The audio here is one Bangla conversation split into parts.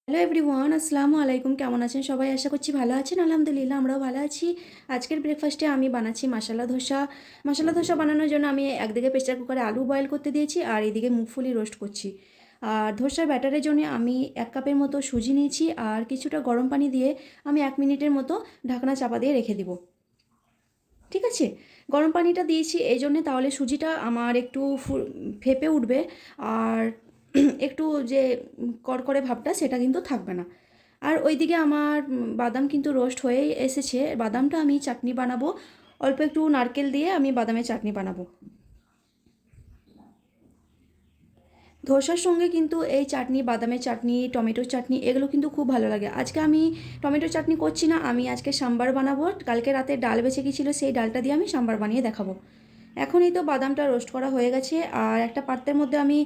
হ্যালো এভরিওয়ান, আসসালামু আলাইকুম। কেমন আছেন সবাই? আশা করছি ভালো আছেন। আলহামদুলিল্লাহ আমরাও ভালো আছি। আজকের ব্রেকফাস্টে আমি বানাচ্ছি মশালা ধোসা। মশালা ধোসা বানানোর জন্য আমি একদিকে প্রেসার কুকারে আলু বয়েল করতে দিয়েছি আর এদিকে মুগফলি রোস্ট করছি। আর ধোসার ব্যাটারের জন্য আমি 1 কাপের মতো সুজি নিয়েছি আর কিছুটা গরম পানি দিয়ে আমি 1 মিনিটের মতো ঢাকনা চাপা দিয়ে রেখে দিব। ঠিক আছে? গরম পানিটা দিয়েছি এই জন্যে, তাহলে সুজিটা আমার একটু ফেঁপে উঠবে আর একটু যে কড়কড়ে ভাবটা সেটা কিন্তু থাকবে না। আর ওইদিকে আমার বাদাম কিন্তু রোস্ট হয়ে এসেছে। বাদামটা আমি চাটনি বানাবো, অল্প একটু নারকেল দিয়ে আমি বাদামের চাটনি বানাবো। ধোসার সঙ্গে কিন্তু এই চাটনি, বাদামের চাটনি, টমেটোর চাটনি এগুলো কিন্তু খুব ভালো লাগে। আজকে আমি টমেটোর চাটনি করছি না, আমি আজকে সাম্বার বানাবো। কালকে রাতে ডাল বেঁচে গিয়েছিলো, সেই ডালটা দিয়ে আমি সাম্বার বানিয়ে দেখাবো। এখনই তো বাদামটা রোস্ট করা হয়ে গেছে আর একটা পাত্রের মধ্যে আমি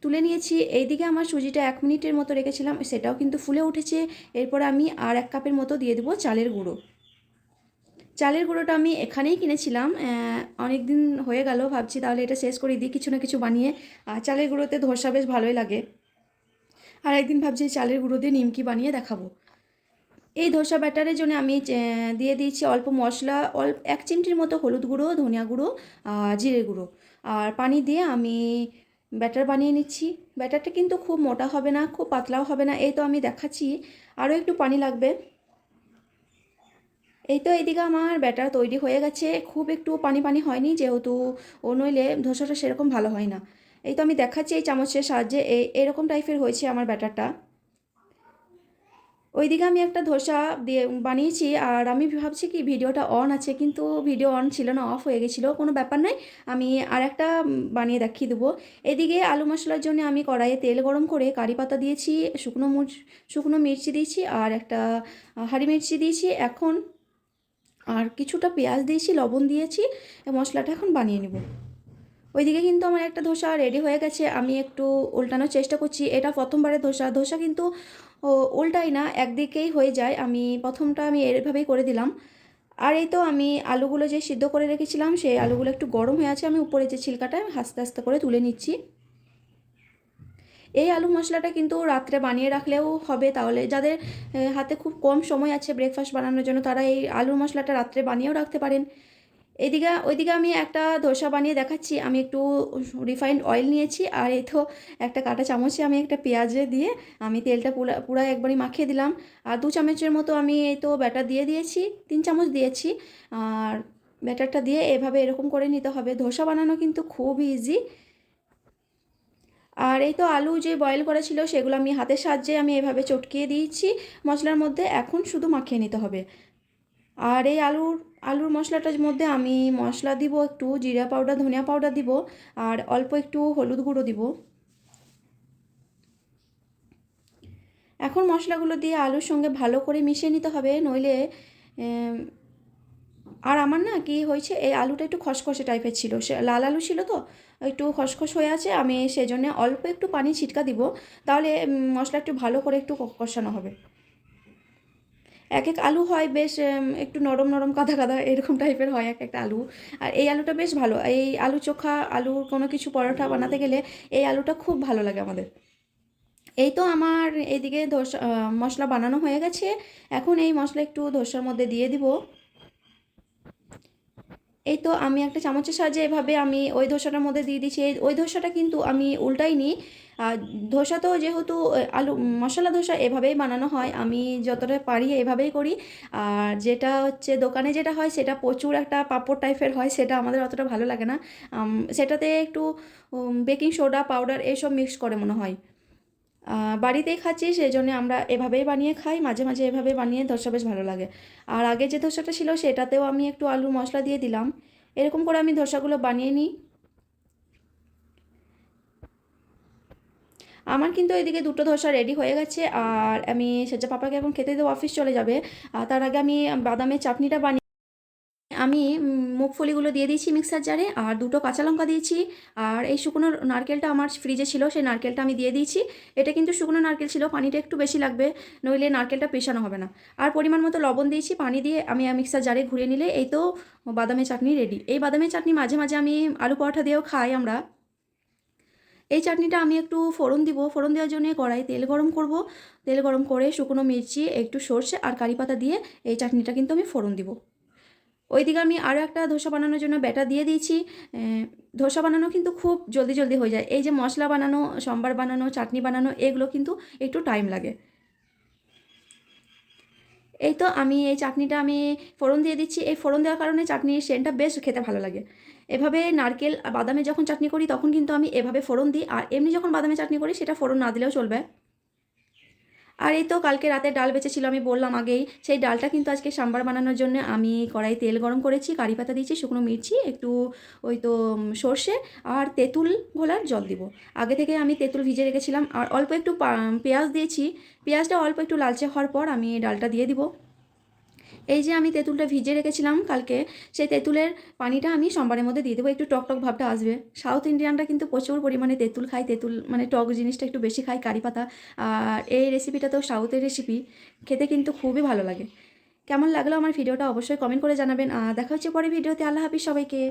তুলে নিয়েছি। এইদিকে আমার সুজিটা 1 মিনিটের মতো রেখেছিলাম, সেটাও কিন্তু ফুলে উঠেছে। এরপর আমি আর 1 কাপের মতো দিয়ে দেবো চালের গুঁড়ো। চালের গুঁড়োটা আমি এখানেই কিনেছিলাম, অনেক দিন হয়ে গেল, ভাবছি তাহলে এটা শেষ করে দিই কিছু না কিছু বানিয়ে। আর চালের গুঁড়োতে ধোসা বেশ ভালোই লাগে। আর একদিন ভাবছি চালের গুঁড়ো দিয়ে নিমকি বানিয়ে দেখাবো। এই ধোসা ব্যাটারের জন্য আমি দিয়ে দিয়েছি অল্প মশলা, 1 চিমটির মতো হলুদ গুঁড়ো, ধনিয়া গুঁড়ো, জিরে গুঁড়ো আর পানি দিয়ে আমি ব্যাটার বানিয়ে নিচ্ছি। ব্যাটারটা কিন্তু খুব মোটা হবে না, খুব পাতলাও হবে না, এই তো আমি দেখাচ্ছি। আরও একটু পানি লাগবে। এই তো এইদিকে আমার ব্যাটার তৈরি হয়ে গেছে, খুব একটু পানি পানি হয়নি, যেহেতু ও নইলে ধোসাটা সেরকম ভালো হয় না। এই তো আমি দেখাচ্ছি এই চামচের সাহায্যে, এরকম টাইপের হয়েছে আমার ব্যাটারটা। ওইদিকে আমি একটা ধোসা দিয়ে বানিয়েছি আর আমি ভাবছি কি ভিডিওটা অন আছে, কিন্তু ভিডিও অন ছিল না, অফ হয়ে গেছিলো। কোনো ব্যাপার নয়, আমি আর একটা বানিয়ে দেখিয়ে দেবো। এদিকে আলু মশলার জন্য আমি কড়াইয়ে তেল গরম করে কারি পাতা দিয়েছি, শুকনো মির্চি দিয়েছি আর একটা হারি মির্চি দিয়েছি এখন, আর কিছুটা পেঁয়াজ দিয়েছি, লবণ দিয়েছি। এই মশলাটা এখন বানিয়ে নেব। ওইদিকে কিন্তু আমার একটা ধোসা রেডি হয়ে গেছে, আমি একটু উল্টানোর চেষ্টা করছি। এটা প্রথমবারের ধোসা, ধোসা কিন্তু উল্টাই না, একদিকেই হয়ে যায়। প্রথমটা আমি এভাবেই করে দিলাম। আর এই তো আমি আলুগুলো যে সিদ্ধ করে রেখেছিলাম, সেই আলুগুলো একটু গরম হয়ে আছে, আমি উপরে যে ছিলকাটা আস্তে আস্তে করে তুলে নিচ্ছি। এই আলু মশলাটা কিন্তু রাত্রে বানিয়ে রাখলেও হবে, তাহলে যাদের হাতে খুব কম সময় আছে ব্রেকফাস্ট বানানোর জন্য, তারা এই আলু মশলাটা রাত্রে বানিয়েও রাখতে পারেন। ওইদিকে আমি একটা ধোসা বানিয়ে দেখাচ্ছি। আমি একটু রিফাইন্ড অয়েল নিয়েছি আর এই তো একটা কাঁটা চামচে আমি একটা পেঁয়াজে দিয়ে আমি তেলটা পুরো একবারই মাখিয়ে দিলাম। আর 2 চামচের মতো আমি এই তো ব্যাটার দিয়ে দিয়েছি, 3 চামচ দিয়েছি। আর ব্যাটারটা দিয়ে এভাবে এরকম করে নিতে হবে। ধোসা বানানো কিন্তু খুব ইজি। আর এই তো আলু যে বয়েল করা ছিল সেগুলো আমি হাতের সাহায্যে আমি এভাবে চটকিয়ে দিয়েছি মশলার মধ্যে, এখন শুধু মাখিয়ে নিতে হবে। আর এই আলুর মশলাটার মধ্যে আমি মশলা দিব, একটু জিরা পাউডার, ধনিয়া পাউডার দিব আর অল্প একটু হলুদ গুঁড়ো দিব। এখন মশলাগুলো দিয়ে আলুর সঙ্গে ভালো করে মিশিয়ে নিতে হবে, নইলে আর আমার না কি হয়েছে, এই আলুটা একটু খসখসে টাইপের ছিল, সে লাল আলু ছিল তো একটু খসখস হয়ে আছে, আমি সেজন্য অল্প একটু পানি ছিটকা দিব, তাহলে মশলা একটু ভালো করে একটু কষানো হবে। এক এক আলু হয় বেশ একটু নরম নরম কাদা কাদা এরকম টাইপের হয় এক একটা আলু। আর এই আলুটা বেশ ভালো, এই আলু চোখা, আলুর কোনো কিছু পরোটা বানাতে গেলে এই আলুটা খুব ভালো লাগে আমাদের। এই তো আমার এইদিকে ধোসা মশলা বানানো হয়ে গেছে। এখন এই মশলা একটু ধোসার মধ্যে দিয়ে দিব। এই তো আমি একটা চামচের সাহায্যে এভাবে আমি ওই ধোসাটার মধ্যে দিয়ে দিচ্ছি। ওই ধোসাটা কিন্তু আমি উল্টাইনি। আর ধোসা তো যেহেতু আলু মশলা ধোসা এভাবেই বানানো হয়, আমি যতটা পারি এভাবেই করি। আর যেটা হচ্ছে দোকানে যেটা হয় সেটা প্রচুর একটা পাঁপড় টাইপের হয়, সেটা আমাদের অতটা ভালো লাগে না। সেটাতে একটু বেকিং সোডা পাউডার এসব মিক্স করে মনে হয়। বাড়িতেই খাচ্ছি সেই জন্য আমরা এভাবেই বানিয়ে খাই, মাঝে মাঝে এভাবে বানিয়ে ধোসা বেশ ভালো লাগে। আর আগে যে ধোসাটা ছিল সেটাতেও আমি একটু আলুর মশলা দিয়ে দিলাম। এরকম করে আমি ধোসাগুলো বানিয়ে নিই। আমার কিন্তু এদিকে দুটো ধোসা রেডি হয়ে গেছে আর আমি সেজা পাপাকে এখন খেতে দেবো, অফিস চলে যাবে। তার আগে আমি বাদামের চাটনিটা বানিয়ে আমি মুগফলিগুলো দিয়ে দিয়েছি মিক্সার জারে আর দুটো কাঁচা লঙ্কা দিয়েছি। আর এই শুকনো নারকেলটা আমার ফ্রিজে ছিল, সেই নারকেলটা আমি দিয়ে দিয়েছি। এটা কিন্তু শুকনো নারকেল ছিল, পানিটা একটু বেশি লাগবে, নইলে নারকেলটা পেশানো হবে না। আর পরিমাণ মতো লবণ দিয়েছি, পানি দিয়ে আমি মিক্সার জারে ঘুরিয়ে নিলে এই তো বাদামের চাটনি রেডি। এই বাদামের চাটনি মাঝে মাঝে আমি আলু পরোটা দিয়েও খাই আমরা। এই চাটনিটা আমি একটু ফোড়ন দিব। ফোড়ন দেওয়ার জন্য কড়াই তেল গরম করব। তেল গরম করে শুকনো মির্চি, একটু সর্ষে আর কারি পাতা দিয়ে এই চাটনিটা কিন্তু আমি ফোড়ন দিব। ওইদিকে আমি আরও একটা ধোসা বানানোর জন্য ব্যাটার দিয়ে দিয়েছি। ধোসা বানানো কিন্তু খুব জলদি জলদি হয়ে যায়। এই যে মশলা বানানো, সম্বার বানানো, চাটনি বানানো, এগুলো কিন্তু একটু টাইম লাগে। এই তো আমি এই চাটনিটা আমি ফোড়ন দিয়ে দিচ্ছি। এই ফোড়ন দেওয়ার কারণে চাটনির সেন্টটা বেশ খেতে ভালো লাগে। এভাবে নারকেল বাদামে যখন চাটনি করি তখন কিন্তু আমি এভাবে ফোড়ন দিই, আর এমনি যখন বাদামে চাটনি করি সেটা ফোড়ন না দিলেও চলবে। আর এই তো কালকে রাতে ডাল বেঁচেছিল, আমি বললাম আগেই, সেই ডালটা কিন্তু আজকে সাম্বার বানানোর জন্য আমি কড়াই তেল গরম করেছি, কারি পাতা দিয়েছি, শুকনো মির্চি, একটু ওই তো সর্ষে আর তেঁতুল ঘোলার জল দিব। আগে থেকে আমি তেঁতুল ভিজে রেখেছিলাম, আর অল্প একটু পেঁয়াজ দিয়েছি। পেঁয়াজটা অল্প একটু লালচে হওয়ার পর আমি ডালটা দিয়ে দিব। এই যে আমি তেঁতুলটা ভিজিয়ে রেখেছিলাম কালকে, সেই তেঁতুলের পানিটা আমি সম্বারের মধ্যে দিয়ে দেবো, একটু টক টক ভাবটা আসবে। সাউথ ইন্ডিয়ানরা কিন্তু প্রচুর পরিমাণে তেঁতুল খায়, তেঁতুল মানে টক জিনিসটা একটু বেশি খায়, কারি পাতা। আর এই রেসিপিটা তো সাউথের রেসিপি, খেতে কিন্তু খুবই ভালো লাগে। কেমন লাগলো আমার ভিডিওটা অবশ্যই কমেন্ট করে জানাবেন। আর দেখা হচ্ছে পরে ভিডিওতে। আল্লাহ হাফিজ সবাইকে।